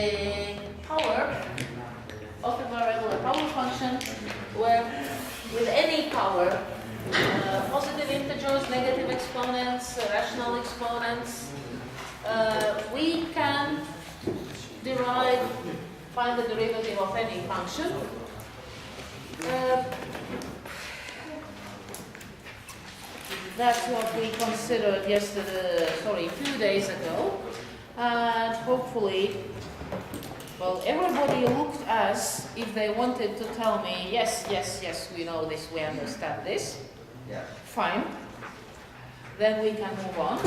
a power of a variable, a power function, where with any power, positive integers, negative exponents, rational exponents, we can find the derivative of any function. That's what we considered a few days ago. And hopefully, well, everybody looked as if they wanted to tell me, yes, we know this, we understand this. Yeah. Fine. Then we can move on.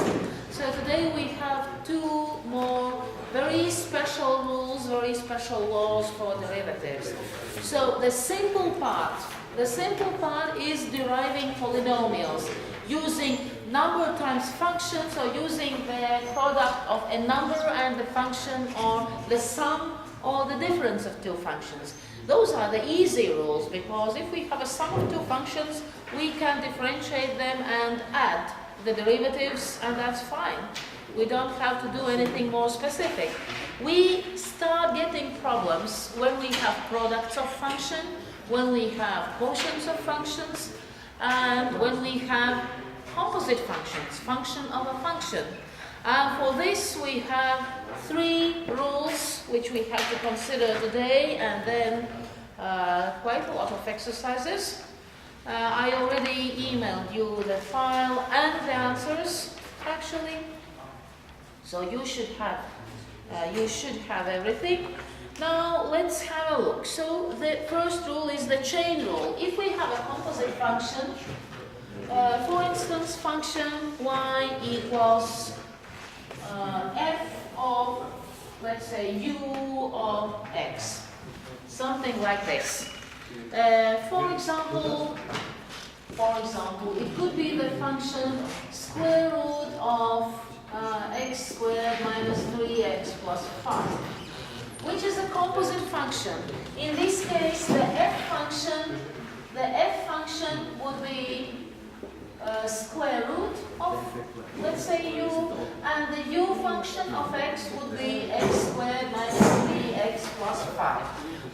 So today we have two more very special rules, very special laws for derivatives. So the simple part is deriving polynomials using number times function, so using the product of a number and the function, or the sum or the difference of two functions. Those are the easy rules, because if we have a sum of two functions, we can differentiate them and add the derivatives, and that's fine. We don't have to do anything more specific. We start getting problems when we have products of function, when we have quotients of functions, and when we have composite functions, function of a function. And for this we have three rules which we have to consider today, and then quite a lot of exercises. I already emailed you the file and the answers, actually. So you should have everything. Now let's have a look. So the first rule is the chain rule. If we have a composite function, for instance, function y equals f of, let's say, u of x, something like this. For example, it could be the function square root of x squared minus 3x plus 5, which is a composite function. In this case, the f function would be square root of, let's say, u, and the u function of x would be x squared minus 3x plus 5.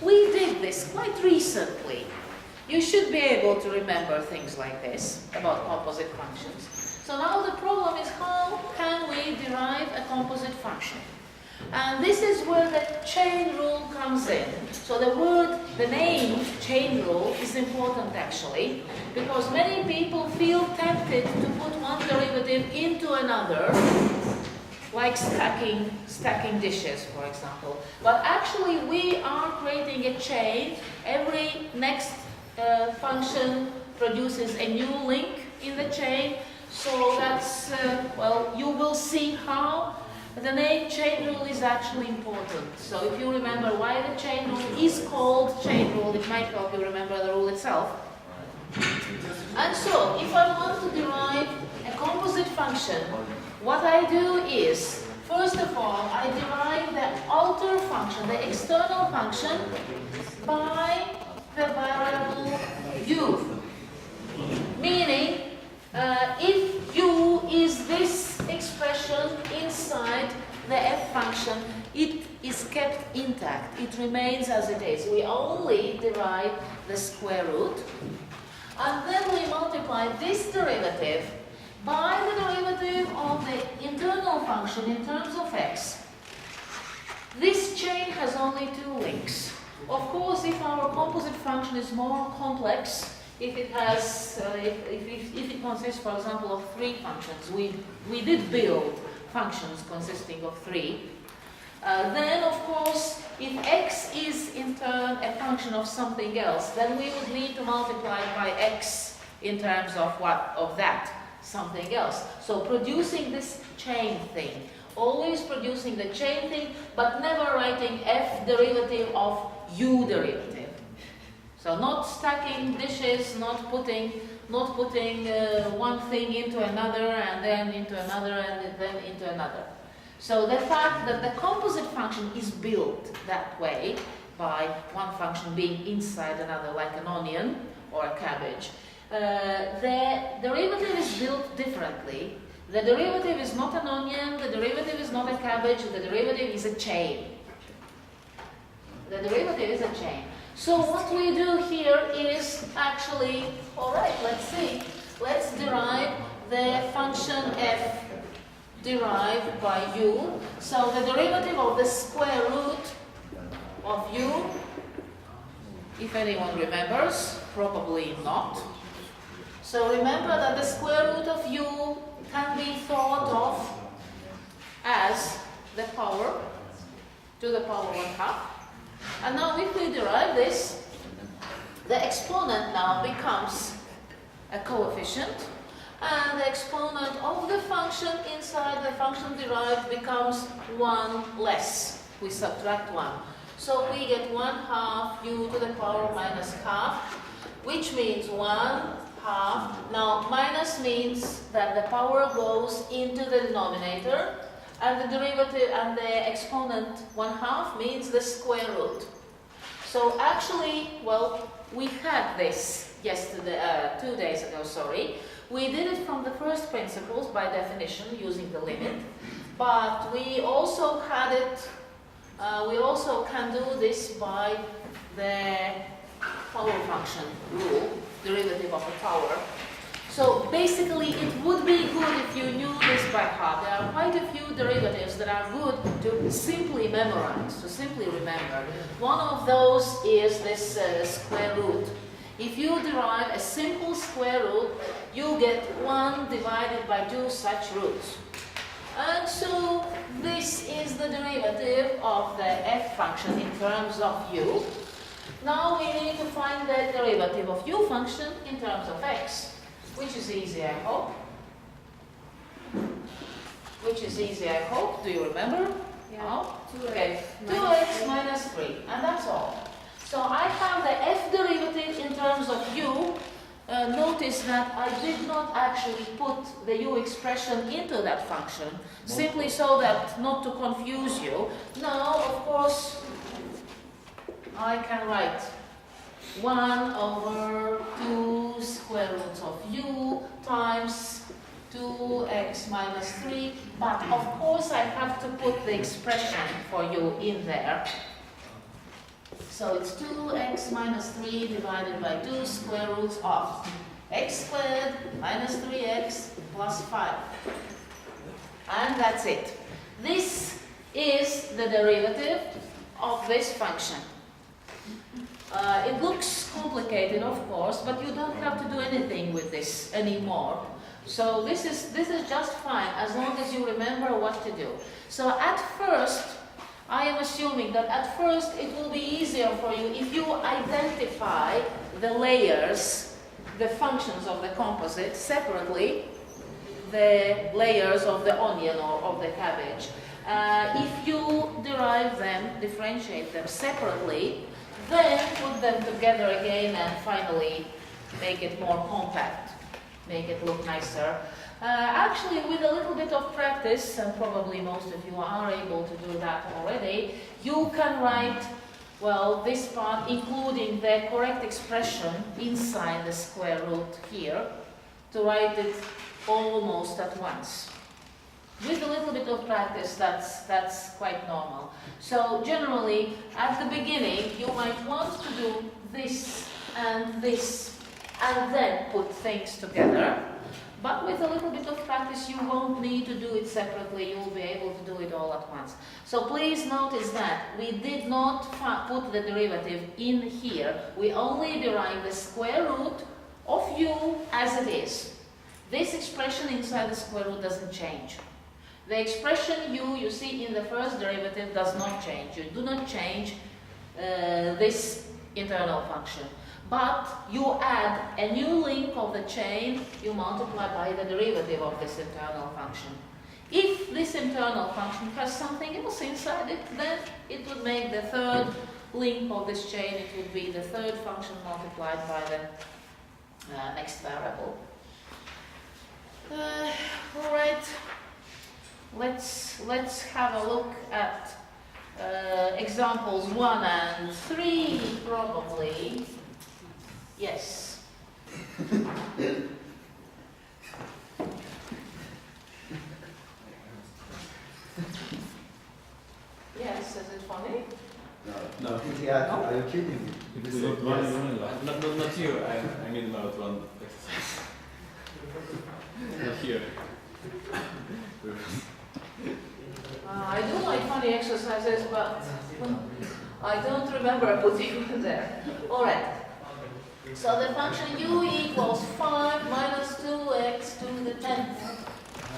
We did this quite recently. You should be able to remember things like this about composite functions. So now the problem is, how can we derive a composite function? And this is where the chain rule comes in. So the name chain rule is important, actually, because many people feel tempted to put one derivative into another, like stacking dishes, for example. But actually we are creating a chain. Every next function produces a new link in the chain. So that's, well, you will see how the name chain rule is actually important. So if you remember why the chain rule is called chain rule, it might help you remember the rule itself. And so, if I want to derive a composite function, what I do is, first of all, I derive the outer function, the external function, by the variable u. Meaning, if u is this expression inside the f function, it is kept intact. It remains as it is. We only derive the square root. And then we multiply this derivative by the derivative of the internal function in terms of x. This chain has only two links. Of course, if our composite function is more complex, if it has, if it consists, for example, of three functions, we did build functions consisting of three. Then, of course, if x is in turn a function of something else, then we would need to multiply by x in terms of what? Of that something else. So producing this chain thing, always producing the chain thing, but never writing f derivative of u derivative. So not stacking dishes, not putting one thing into another, and then into another, and then into another. So the fact that the composite function is built that way, by one function being inside another, like an onion or a cabbage, the derivative is built differently. The derivative is not an onion, the derivative is not a cabbage, the derivative is a chain. So what we do here is actually, all right, let's see. Let's derive the function f derived by u. So the derivative of the square root of u, if anyone remembers, probably not. So remember that the square root of u can be thought of as the power to the power 1/2. And now if we derive this, the exponent now becomes a coefficient, and the exponent of the function inside the function derived becomes 1 less. We subtract 1. So we get 1/2 u to the power minus half, which means 1/2. Now minus means that the power goes into the denominator, and the derivative and the exponent 1/2 means the square root. So actually, well, we had this yesterday, 2 days ago, sorry. We did it from the first principles by definition using the limit, but we also had it, we also can do this by the power function rule, derivative of the power. So basically it would be good if you knew this by heart. There are quite a few derivatives that are good to simply memorize, to simply remember. One of those is this square root. If you derive a simple square root, you get 1 divided by 2 such roots. And so this is the derivative of the f function in terms of u. Now we need to find the derivative of u function in terms of x, which is easy, I hope. Which is easy, I hope. Do you remember? Yeah. No? 2x Okay. 2x minus 3, and that's all. So I have the f derivative in terms of u. Notice that I did not actually put the u expression into that function, simply so that not to confuse you. Now, of course, I can write 1 over 2 square roots of u times 2x minus 3, but of course I have to put the expression for u in there. So it's 2x minus 3 divided by 2 square roots of x squared minus 3x plus 5. And that's it. This is the derivative of this function. It looks complicated, of course, but you don't have to do anything with this anymore. So this is just fine as long as you remember what to do. So at first, I am assuming that at first it will be easier for you if you identify the layers, the functions of the composite separately, the layers of the onion or of the cabbage. If you derive them, differentiate them separately, then put them together again and finally make it more compact, make it look nicer. Actually, with a little bit of practice, and probably most of you are able to do that already, you can write, well, this part, including the correct expression inside the square root here, to write it almost at once. With a little bit of practice, that's quite normal. So generally, at the beginning, you might want to do this, and then put things together. But with a little bit of practice, you won't need to do it separately. You'll be able to do it all at once. So please notice that we did not put the derivative in here. We only derived the square root of u as it is. This expression inside the square root doesn't change. The expression u you see in the first derivative does not change. You do not change this internal function. But you add a new link of the chain, you multiply by the derivative of this internal function. If this internal function has something else inside it, then it would make the third link of this chain, it would be the third function multiplied by the next variable. All right, let's have a look at examples 1 and 3 probably. Yes. Yes, is it funny? No. Yeah, are you kidding me? It is not one yes. Not you, I mean about one exercise. Not here. I do like funny exercises, but I don't remember putting it there. Alright. So the function u equals 5 minus 2x to the 10th,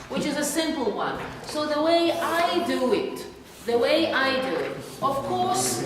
which is a simple one. So the way I do it, of course,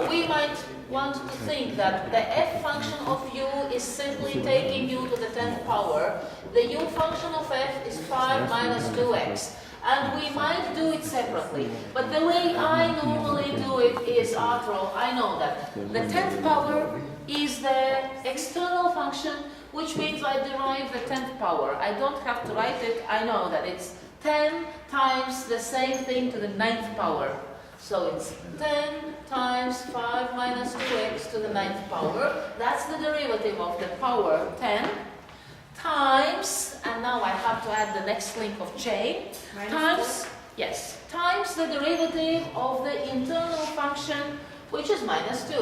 we might want to think that the f function of u is simply taking u to the 10th power. The u function of f is 5 minus 2x. And we might do it separately. But the way I normally do it is, after all, I know that the 10th power is the external function, which means I derive the 10th power. I don't have to write it. I know that it's 10 times the same thing to the 9th power. So it's 10 times 5 minus 2x to the 9th power. That's the derivative of the power 10 times, and now I have to add the next link of chain, times the derivative of the internal function, which is minus 2.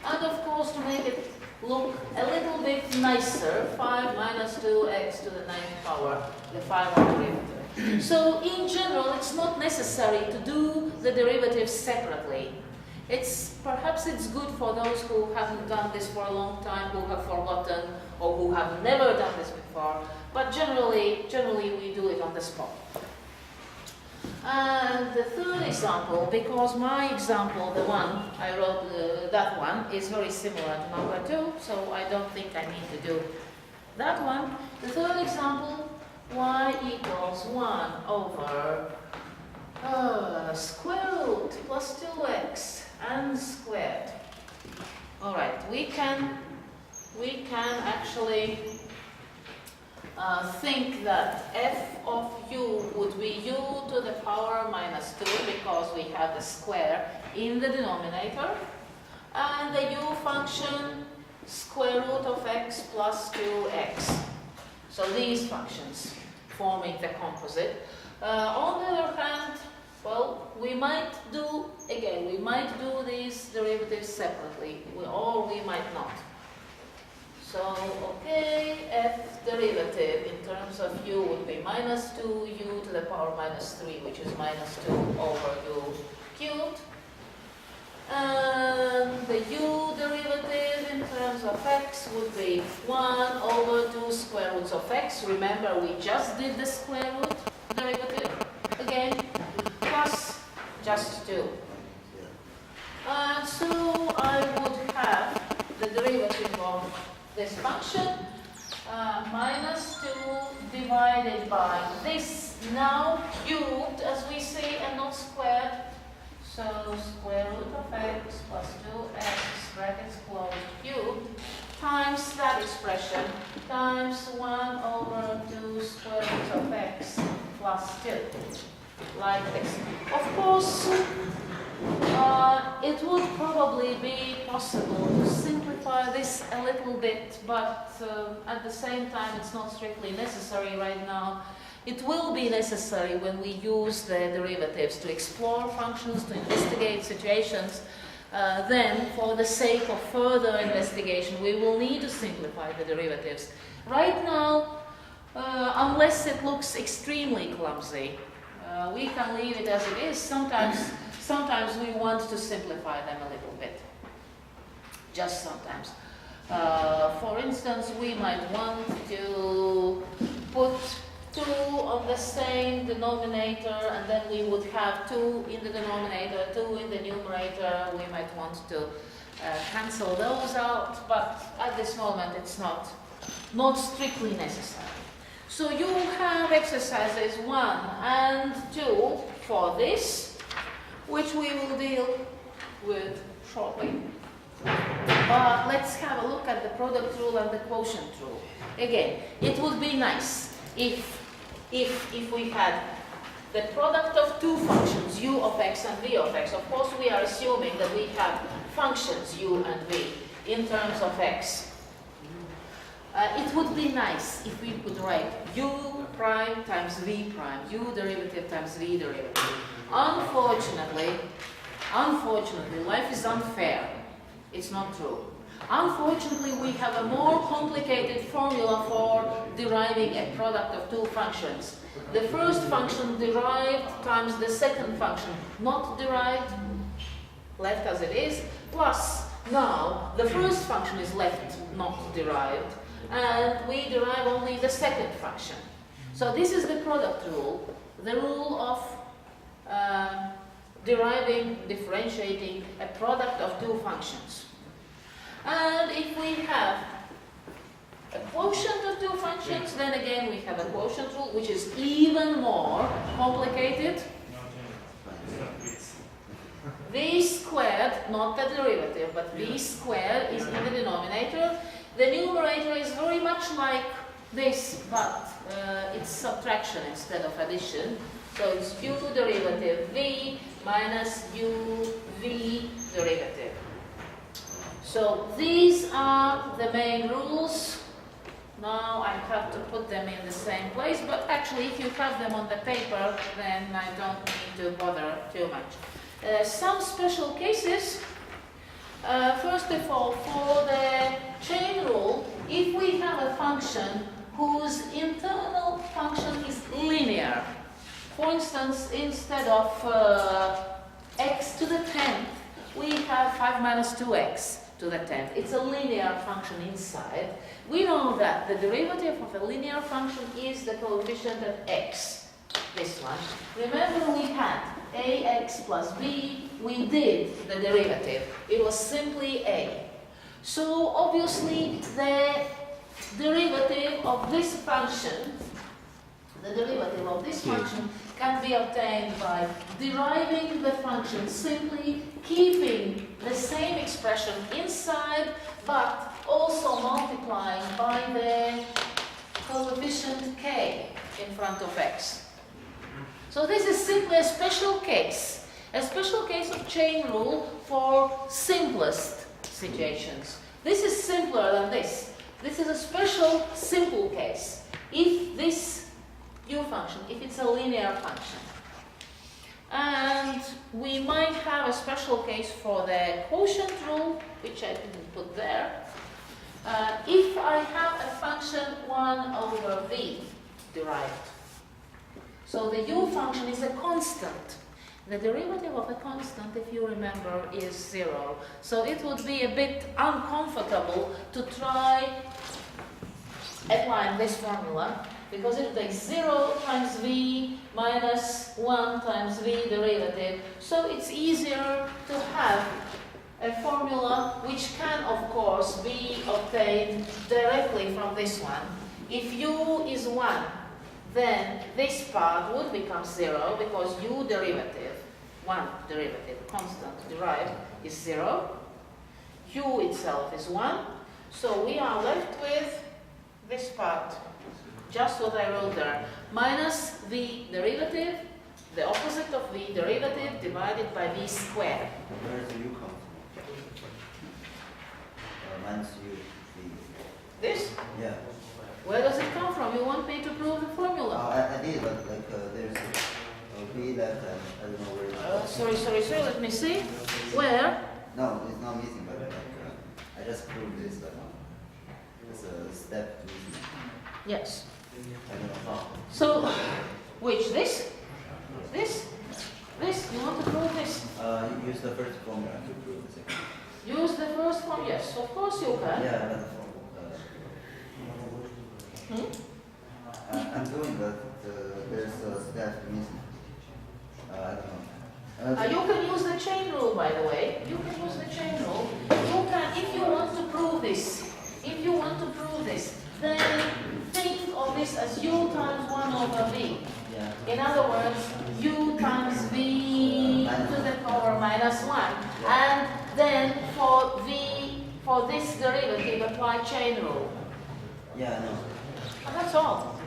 And of course, to make it look a little bit nicer, 5 minus 2x to the 9th power, the 5 derivative. So in general, it's not necessary to do the derivatives separately. Perhaps it's good for those who haven't done this for a long time, who have forgotten, or who have never done this before. But generally we do it on the spot. And the third example, because my example, the one I wrote, that one is very similar to number 2, so I don't think I need to do that one. The third example, y equals 1 over square root plus 2x and squared. Alright, we can actually think that f of u would be u to the power minus 2 because we have the square in the denominator, and the u function square root of x plus 2x. So these functions forming the composite. On the other hand, well, we might do these derivatives separately, or we might not. So, okay, f derivative in terms of u would be minus 2u to the power minus 3, which is minus 2 over u cubed. And the u derivative in terms of x would be 1 over 2 square roots of x. Remember, we just did the square root derivative again, plus just 2. So I would have the derivative of this function minus 2 divided by this, now cubed as we see and not squared. So square root of x plus 2x brackets closed cubed times that expression times 1 over 2 square roots of x plus 2, like this. Of course, it would probably be possible to simplify this a little bit, but at the same time it's not strictly necessary right now. It will be necessary when we use the derivatives to explore functions, to investigate situations. Then, for the sake of further investigation, we will need to simplify the derivatives. Right now, unless it looks extremely clumsy, we can leave it as it is. Sometimes we want to simplify them a little bit. Just sometimes. For instance, we might want to put 2 on the same denominator, and then we would have 2 in the denominator, 2 in the numerator. We might want to cancel those out, but at this moment it's not strictly necessary. So you have exercises 1 and 2 for this, which we will deal with shortly. But let's have a look at the product rule and the quotient rule. Again, it would be nice if we had the product of 2 functions, u of x and v of x. Of course, we are assuming that we have functions u and v in terms of x. It would be nice if we could write u prime times v prime, u derivative times v derivative. Unfortunately, Unfortunately, life is unfair. It's not true. Unfortunately, we have a more complicated formula for deriving a product of two functions. The first function derived times the second function not derived, left as it is, plus now the first function is left not derived, and we derive only the second function. So this is the product rule, the rule of deriving, differentiating a product of two functions. And if we have a quotient of two functions, then again we have a quotient rule, which is even more complicated. V squared, not the derivative, but v squared is in the denominator. The numerator is very much like this, but it's subtraction instead of addition. So it's u derivative v minus u v derivative. So these are the main rules. Now I have to put them in the same place, but actually if you have them on the paper, then I don't need to bother too much. Some special cases. First of all, for the chain rule, if we have a function whose internal function is linear, for instance, instead of x to the 10th, we have 5 minus 2x to the 10th. It's a linear function inside. We know that the derivative of a linear function is the coefficient of x, this one. Remember we had ax plus b, we did the derivative. It was simply a. So obviously the derivative of this function, can be obtained by deriving the function, simply keeping the same expression inside, but also multiplying by the coefficient k in front of x. So this is simply a special case of chain rule for simplest situations. This is simpler than this. This is a special simple case. If this u function, if it's a linear function. And we might have a special case for the quotient rule, which I didn't put there. If I have a function 1 over v derived. So the u function is a constant. The derivative of a constant, if you remember, is 0. So it would be a bit uncomfortable to try applying this formula, because it takes 0 times v minus 1 times v derivative. So it's easier to have a formula which can, of course, be obtained directly from this one. If u is 1, then this part would become 0, because u derivative, 1 derivative, constant derived, is 0. U itself is 1. So we are left with this part, just what I wrote there, minus v derivative, the opposite of v derivative, divided by v squared. Where does u come from? Minus u, v. This? Yeah. Where does it come from? You want me to prove the formula? I did, but like there's a v that I don't know where it is. Sorry, let me see. Where? No, it's not missing, but I just proved this, but it's a step missing. Yes. I don't know how. So, which? This? This? This? You want to prove this? You use the first formula to prove the second. Use the first one? Yes, of course you can. Yeah, but I'm doing, but there's a step missing. I don't know. You can use the chain rule, by the way. You can use the chain rule. You can, if you want to prove this, then think of this as u times 1 over v. Yeah. In other words, u times v to the power minus 1. And then for this derivative, apply chain rule. Yeah, no. And that's all,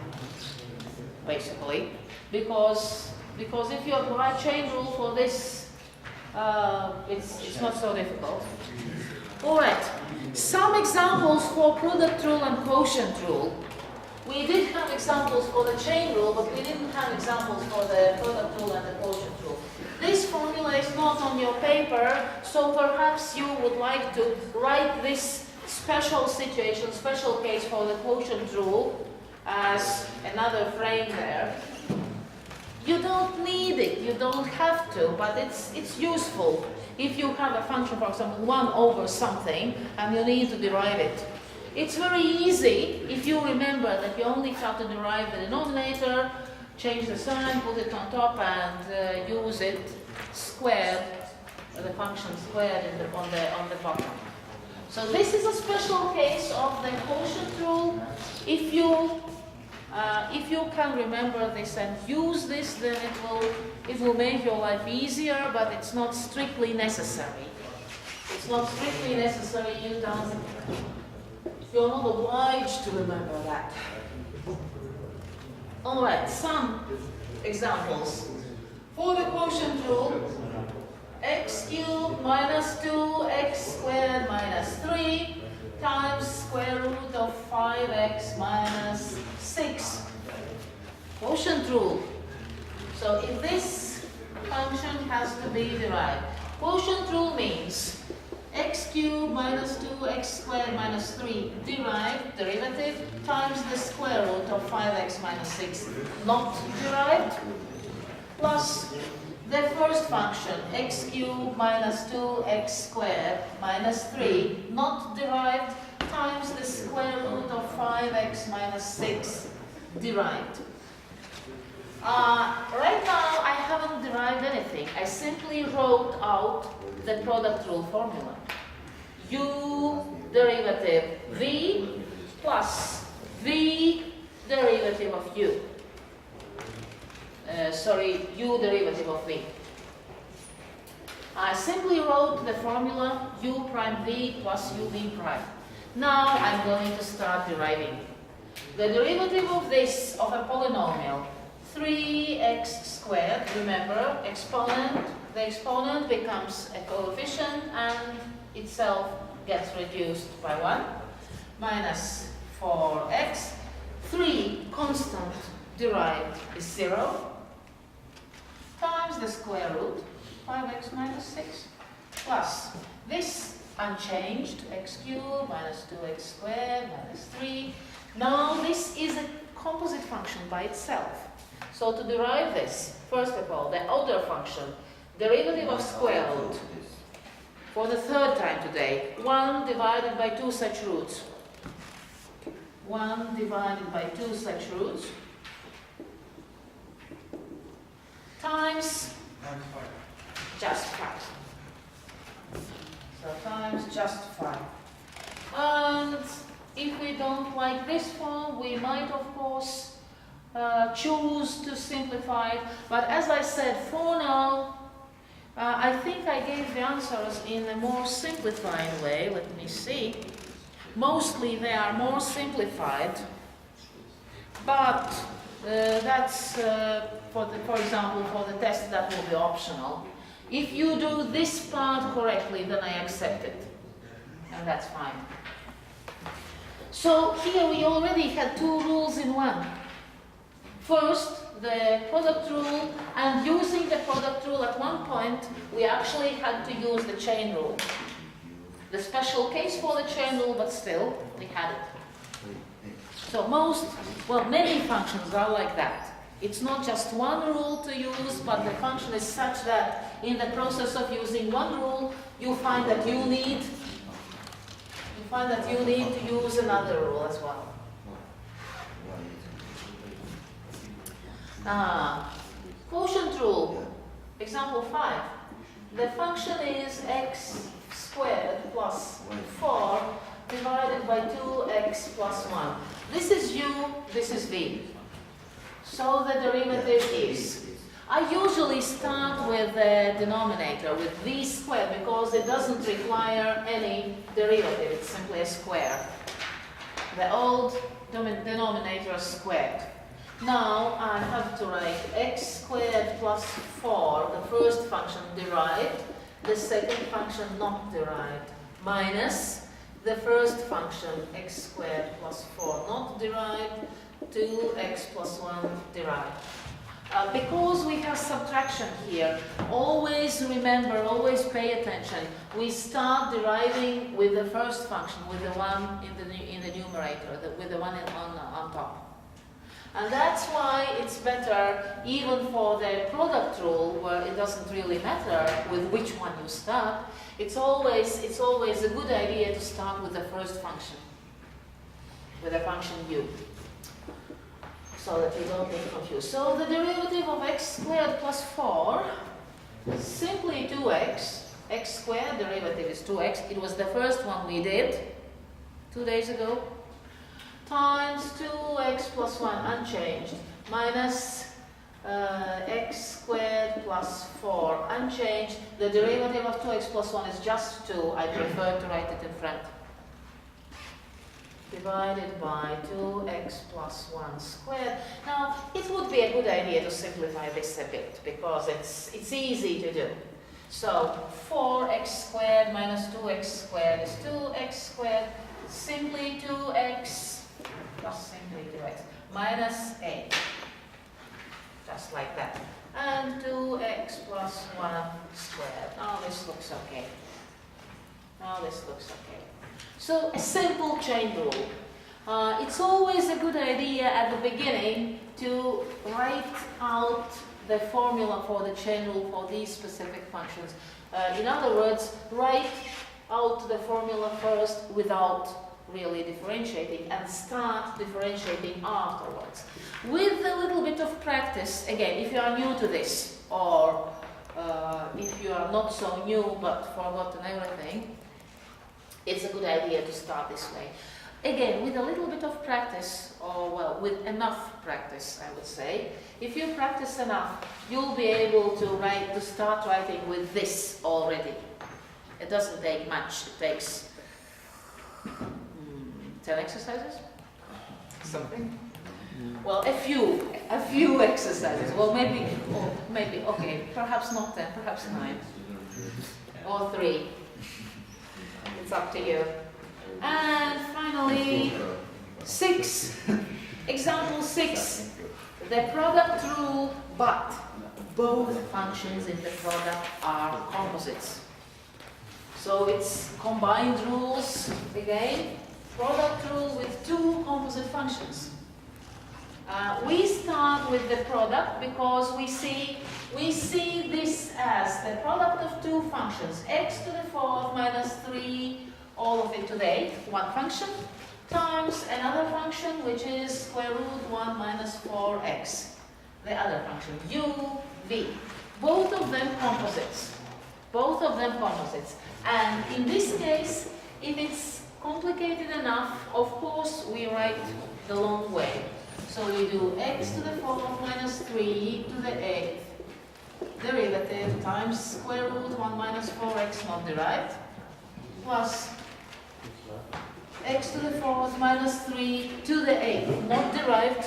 basically. Because if you apply chain rule for this, it's not so difficult. All right. Some examples for product rule and quotient rule. We did have examples for the chain rule, but we didn't have examples for the product rule and the quotient rule. This formula is not on your paper, so perhaps you would like to write this special situation, special case for the quotient rule as another frame there. You don't need it, you don't have to, but it's useful if you have a function, for example, 1 over something, and you need to derive it. It's very easy if you remember that you only have to derive the denominator, change the sign, put it on top, and use it squared, the function squared on the bottom. So this is a special case of the quotient rule. If you can remember this and use this, then it will make your life easier, but it's not strictly necessary. It's not strictly necessary. You're not obliged to remember that. All right, some examples. For the quotient rule, x cubed minus 2x squared minus 3 times square root of 5x minus 6. Quotient rule. So if this function has to be derived, quotient rule means x cubed minus 2x squared minus 3 derivative times the square root of 5x minus 6 not derived, plus the first function x cubed minus 2x squared minus 3 not derived times the square root of 5x minus 6 derived. Right now I haven't derived anything. I simply wrote out the product rule formula. U derivative v plus v derivative of u. U derivative of v. I simply wrote the formula u prime v plus u v prime. Now I'm going to start deriving. The derivative of this, of a polynomial, 3x squared, remember, the exponent becomes a coefficient and itself gets reduced by 1, minus 4x, 3 constant derived is 0, times the square root, 5x minus 6, plus this unchanged, x cubed minus 2x squared minus 3. Now this is a composite function by itself. So to derive this, first of all, the order function, derivative of square root, for the third time today, 1 divided by 2 such roots. 1 divided by 2 such roots times just 5. So times just 5. And if we don't like this form, we might of course choose to simplify it. But as I said, for now, I think I gave the answers in a more simplified way. Let me see. Mostly they are more simplified, but that's, for example, for the test that will be optional. If you do this part correctly, then I accept it, and that's fine. So here we already had 2 rules in one. First, the product rule, and using the product rule at one point, we actually had to use the chain rule. The special case for the chain rule, but still, we had it. So many functions are like that. It's not just one rule to use, but the function is such that in the process of using one rule, you find that you need to use another rule as well. Quotient rule, example 5. The function is x squared plus 4 divided by 2x plus 1. This is u, this is v. So the derivative is, I usually start with the denominator, with v squared, because it doesn't require any derivative, it's simply a square. The old denominator is squared. Now I have to write x squared plus 4, the first function derived, the second function not derived, minus the first function x squared plus 4 not derived, 2x plus 1 derived. Because we have subtraction here, always remember, always pay attention. We start deriving with the first function, with the one in the numerator, with the one on top. And that's why it's better, even for the product rule, where it doesn't really matter with which one you start. It's always a good idea to start with the first function, with the function u, so that you don't get confused. So the derivative of x squared plus 4, simply 2x, x squared derivative is 2x, it was the first one we did 2 days ago, times 2x plus 1 unchanged, minus x squared plus 4 unchanged. The derivative of 2x plus 1 is just 2, I prefer to write it in front. Divided by 2x plus 1 squared. Now, it would be a good idea to simplify this a bit, because it's easy to do. So, 4x squared minus 2x squared is 2x squared, simply 2x plus simply 2x minus 8. Just like that. And 2x plus 1 squared. Now this looks okay. Now this looks okay. So a simple chain rule. It's always a good idea at the beginning to write out the formula for the chain rule for these specific functions. In other words, write out the formula first without really differentiating and start differentiating afterwards. With a little bit of practice, again, if you are new to this, or if you are not so new but forgotten everything, it's a good idea to start this way. Again, with a little bit of practice, or well, with enough practice, I would say, if you practice enough, you'll be able to start writing with this already. It doesn't take much, it takes 10 exercises? Something? Well, a few exercises. Well, maybe, okay, perhaps not 10, perhaps 9. Or 3. It's up to you. And finally, 6. Example 6. The product rule, but both functions in the product are composites. So it's combined rules, again, product rule with 2 composite functions. We start with the product because we see this as the product of 2 functions, x to the 4th minus 3, all of it to the 8th, one function, times another function which is square root 1 minus 4x, the other function, u, v. Both of them composites. Both of them composites. And in this case, if it's complicated enough, of course we write the long way. So we do x to the 4th minus 3 to the 8th derivative times square root 1 minus 4x not derived, plus x to the 4th minus 3 to the 8th not derived,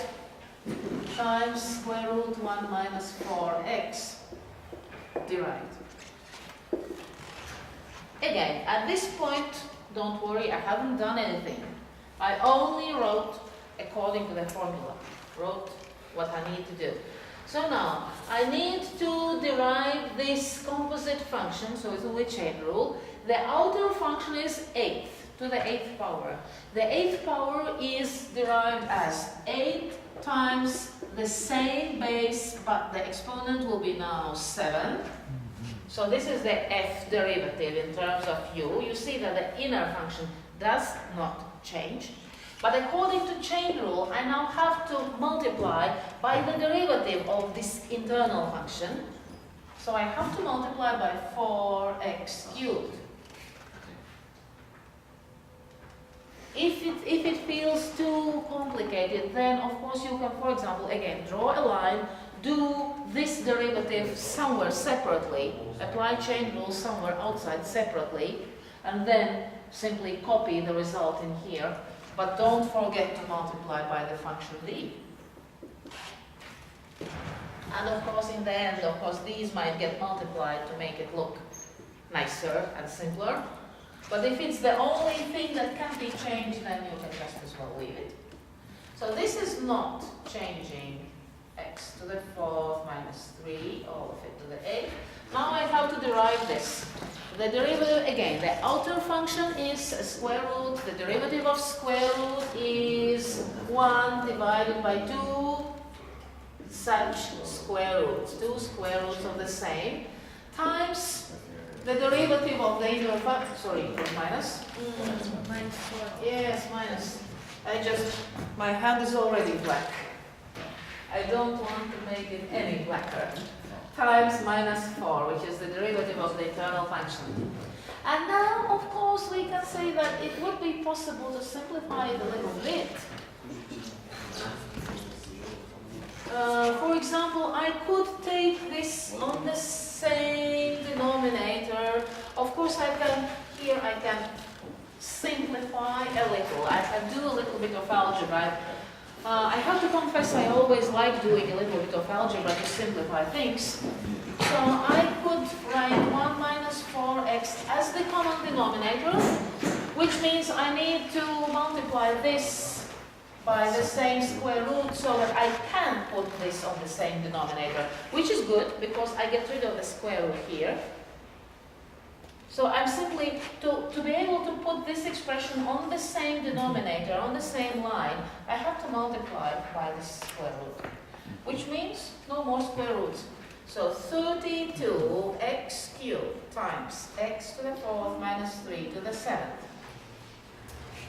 times square root 1 minus 4x derived. Again, at this point, don't worry, I haven't done anything. I only wrote according to the formula, wrote what I need to do. So now, I need to derive this composite function, so it's only chain rule. The outer function is 8th to the 8th power. The 8th power is derived as 8 times the same base, but the exponent will be now 7. So this is the f derivative in terms of u. You see that the inner function does not change. But according to chain rule, I now have to multiply by the derivative of this internal function. So I have to multiply by 4x cubed. If it feels too complicated, then of course you can, for example, again, draw a line, do this derivative somewhere separately, apply chain rule somewhere outside separately, and then simply copy the result in here. But don't forget to multiply by the function v. And of course, in the end, of course, these might get multiplied to make it look nicer and simpler. But if it's the only thing that can be changed, then you can just as well leave it. So this is not changing x to the 4th minus 3, all of it to the 8th. Now I have to derive this. The derivative, again, the outer function is a square root. The derivative of square root is 1 divided by 2 such square roots, 2 square roots of the same, times the derivative of the inverse function, sorry, minus. Minus 4. Yes, minus. My hand is already black. I don't want to make it any blacker. Times minus 4, which is the derivative of the internal function. And now, of course, we can say that it would be possible to simplify it a little bit. For example, I could take this on the same denominator. Of course, I can simplify a little. I can do a little bit of algebra. I have to confess I always like doing a little bit of algebra to simplify things. So I could write 1 minus 4x as the common denominator, which means I need to multiply this by the same square root so that I can put this on the same denominator, which is good because I get rid of the square root here. So I'm simply, to be able to put this expression on the same denominator, on the same line, I have to multiply by this square root, which means no more square roots. So 32x cubed times x to the 4th minus 3 to the 7th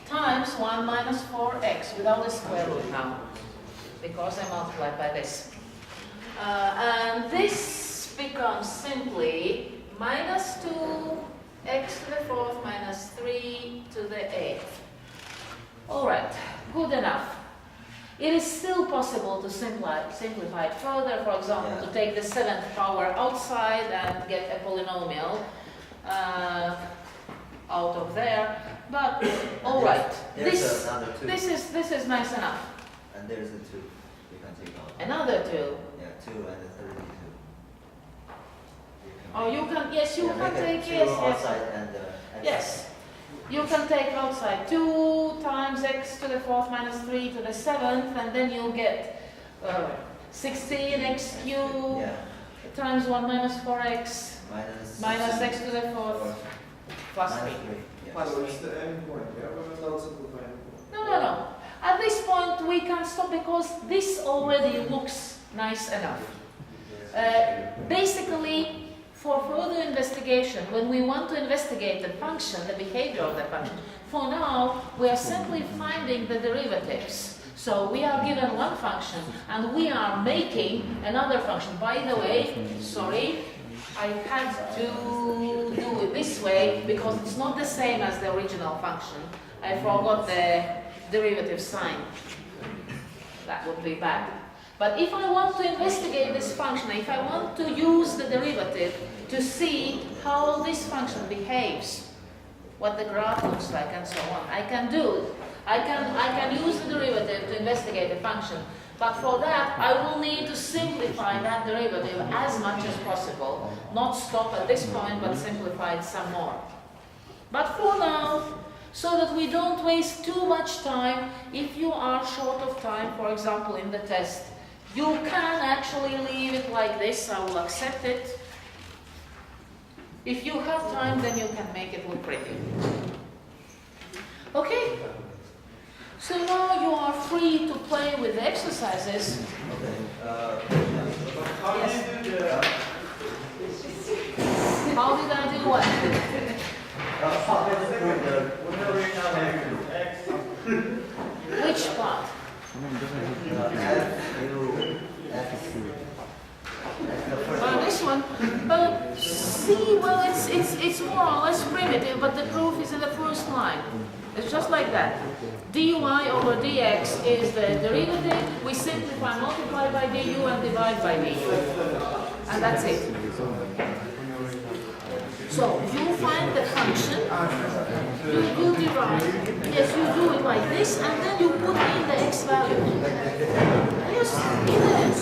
times 1 minus 4x without the square root now, because I multiplied by this. And this becomes simply minus 2 x to the 4th minus 3 to the 8th. All right, good enough. It is still possible to simplify it further, for example, to take the 7th power outside and get a polynomial out of there. But all right, this is nice enough. And there's a 2 you can take out. Another 2. Yeah, 2 and a 32. Oh, you can, yes, you can take, two yes, outside and yes. You can take outside 2 times x to the 4th minus 3 to the 7th, and then you'll get 16x cubed times 1 minus 4x minus x to the 4th plus 3. Plus 3. It's the end point, yeah? But without simplifying. No. At this point we can stop because this already looks nice enough. Basically, for further investigation, when we want to investigate the function, the behavior of the function, for now we are simply finding the derivatives. So we are given one function and we are making another function. By the way, sorry, I had to do it this way because it's not the same as the original function. I forgot the derivative sign. That would be bad. But if I want to investigate this function, if I want to use the derivative to see how this function behaves, what the graph looks like and so on, I can do it. I can use the derivative to investigate the function. But for that, I will need to simplify that derivative as much as possible. Not stop at this point, but simplify it some more. But for now, so that we don't waste too much time, if you are short of time, for example, in the test, you can actually leave it like this. I will accept it. If you have time, then you can make it look pretty. Okay? So now you are free to play with the exercises. How Yes. do you do that? How did I do what? Whenever you have x. Which part? This one. See, well, it's more or less primitive, but the proof is in the first line. It's just like that. dy over dx is the derivative. We simplify, multiply by du and divide by du. And that's it. So you find the function, you derive, yes, you do it like this, and then you put in the x value. Yes,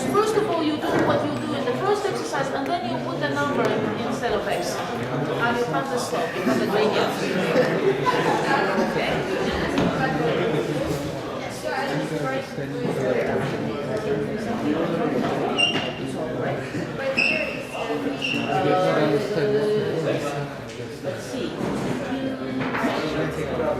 first of all you do what you do in the first exercise, and then you put the number instead of x. And you have the slope, you have the gradient. Okay. So